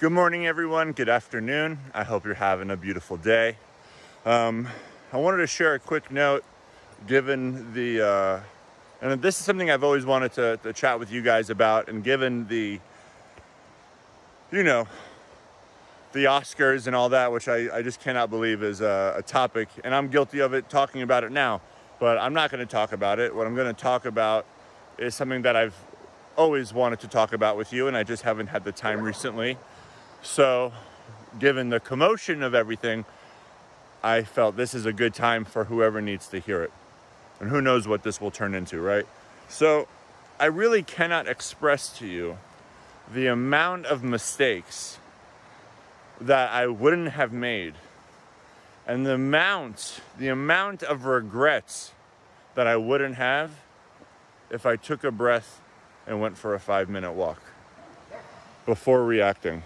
Good morning, everyone. Good afternoon. I hope you're having a beautiful day. I wanted to share a quick note, given the, and this is something I've always wanted to chat with you guys about, and given the, the Oscars and all that, which I just cannot believe is a topic, and I'm guilty of it, talking about it now, but I'm not going to talk about it. What I'm going to talk about is something that I've always wanted to talk about with you, and I just haven't had the time recently. So, given the commotion of everything, I felt this is a good time for whoever needs to hear it. And who knows what this will turn into, right? So, I really cannot express to you the amount of mistakes that I wouldn't have made, and the amount of regrets that I wouldn't have if I took a breath and went for a 5-minute walk before reacting.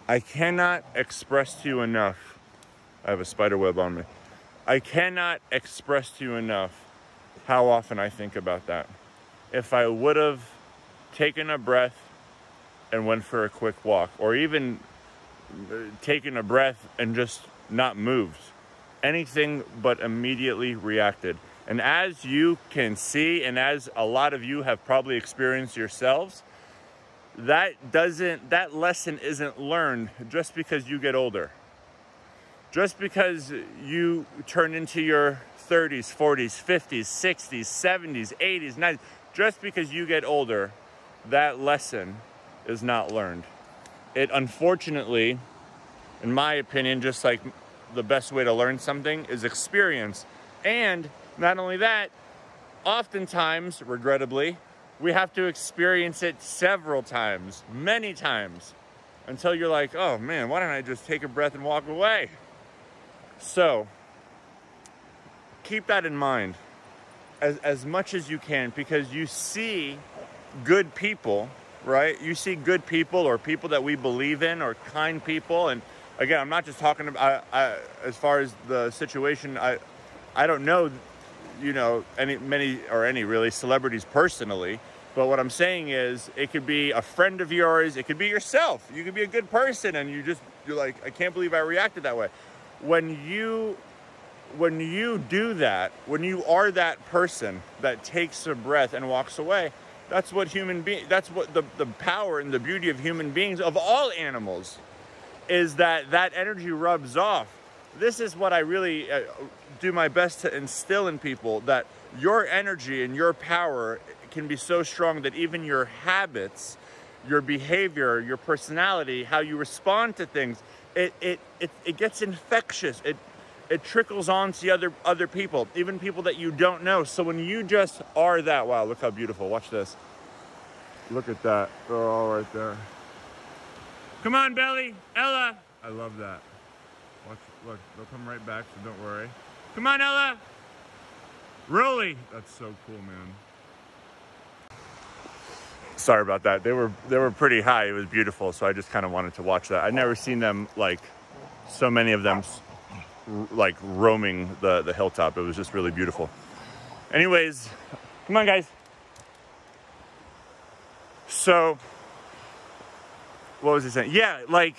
I cannot express to you enough. I have a spider web on me. I cannot express to you enough how often I think about that. If I would have taken a breath and went for a quick walk, or even taken a breath and just not moved, anything but immediately reacted. And as you can see, and as a lot of you have probably experienced yourselves, that lesson isn't learned just because you get older. Just because you turn into your 30s, 40s, 50s, 60s, 70s, 80s, 90s, just because you get older, that lesson is not learned. It unfortunately, in my opinion, just like the best way to learn something is experience. And not only that, oftentimes, regrettably, we have to experience it several times, many times, until you're like, oh man, why don't I just take a breath and walk away? So, keep that in mind as much as you can, because you see good people, right? You see good people, or people that we believe in, or kind people. And again, I'm not just talking about, as far as the situation, I don't know, any really celebrities personally, but what I'm saying is, it could be a friend of yours, it could be yourself. You could be a good person, and you're like, I can't believe I reacted that way. When you do that, when you are that person that takes a breath and walks away, that's what that's what the power and the beauty of human beings, of all animals, is that energy rubs off. This is what I really do my best to instill in people, that your energy and your power can be so strong that even your habits, your behavior, your personality, how you respond to things, it gets infectious. It trickles on to other people, even people that you don't know. So when you just are that, wow, look how beautiful. Watch this. Look at that. They're all right there. Come on, Belly. Ella. I love that. Watch, look, they'll come right back, so don't worry. Come on, Ella. Rolly. That's so cool, man. Sorry about that. They were pretty high. It was beautiful, so I just kind of wanted to watch that. I'd never seen them, like, so many of them, like, roaming the hilltop. It was just really beautiful. Anyways, come on, guys. So, what was he saying? Yeah, like,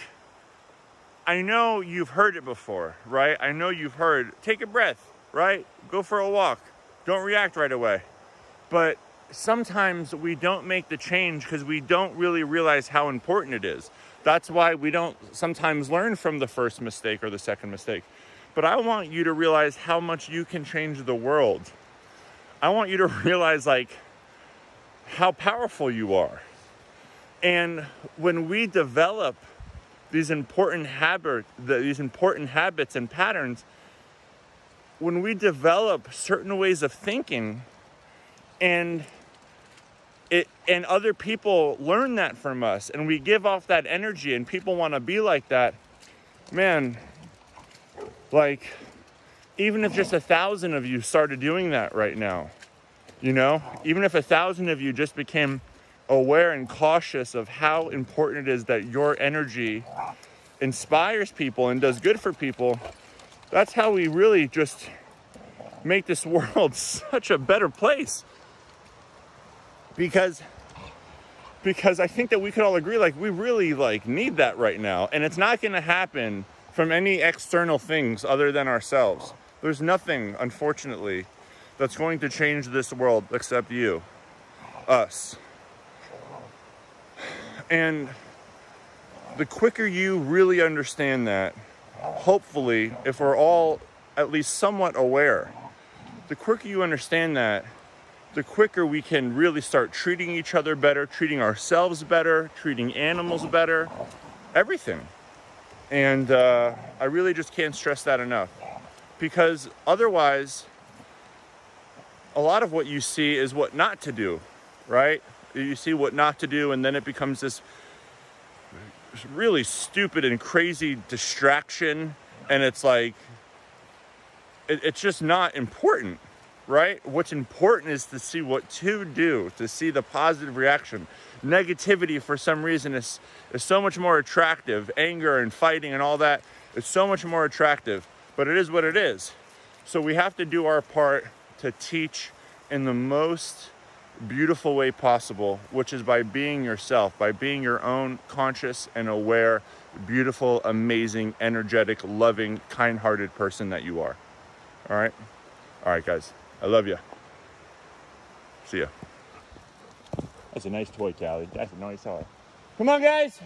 I know you've heard it before, right? I know you've heard, take a breath, right? Go for a walk. Don't react right away. But sometimes we don't make the change because we don't really realize how important it is. That's why we don't sometimes learn from the first mistake or the second mistake. But I want you to realize how much you can change the world. I want you to realize, like, how powerful you are. And when we develop these important habits and patterns, when we develop certain ways of thinking, and other people learn that from us, and we give off that energy, and people want to be like that, man, like, even if just 1,000 of you started doing that right now, even if 1,000 of you just became aware and cautious of how important it is that your energy inspires people and does good for people, that's how we really just make this world such a better place. Because because I think that we could all agree, like, we really like need that right now. And it's not going to happen from any external things other than ourselves. There's nothing, unfortunately, that's going to change this world except you, us. And the quicker you really understand that, hopefully, if we're all at least somewhat aware, the quicker you understand that, the quicker we can really start treating each other better, treating ourselves better, treating animals better, everything. And I really just can't stress that enough, because otherwise, a lot of what you see is what not to do, right? You see what not to do, and then it becomes this really stupid and crazy distraction, and it's like, it's just not important, right? What's important is to see what to do, to see the positive reaction. Negativity, for some reason, is so much more attractive. Anger and fighting and all that is so much more attractive, but it is what it is. So we have to do our part to teach in the most beautiful way possible, which is by being yourself, by being your own conscious and aware, beautiful, amazing, energetic, loving, kind-hearted person that you are. All right? All right, guys. I love you. See ya. That's a nice toy, Callie. That's a nice toy. Come on, guys.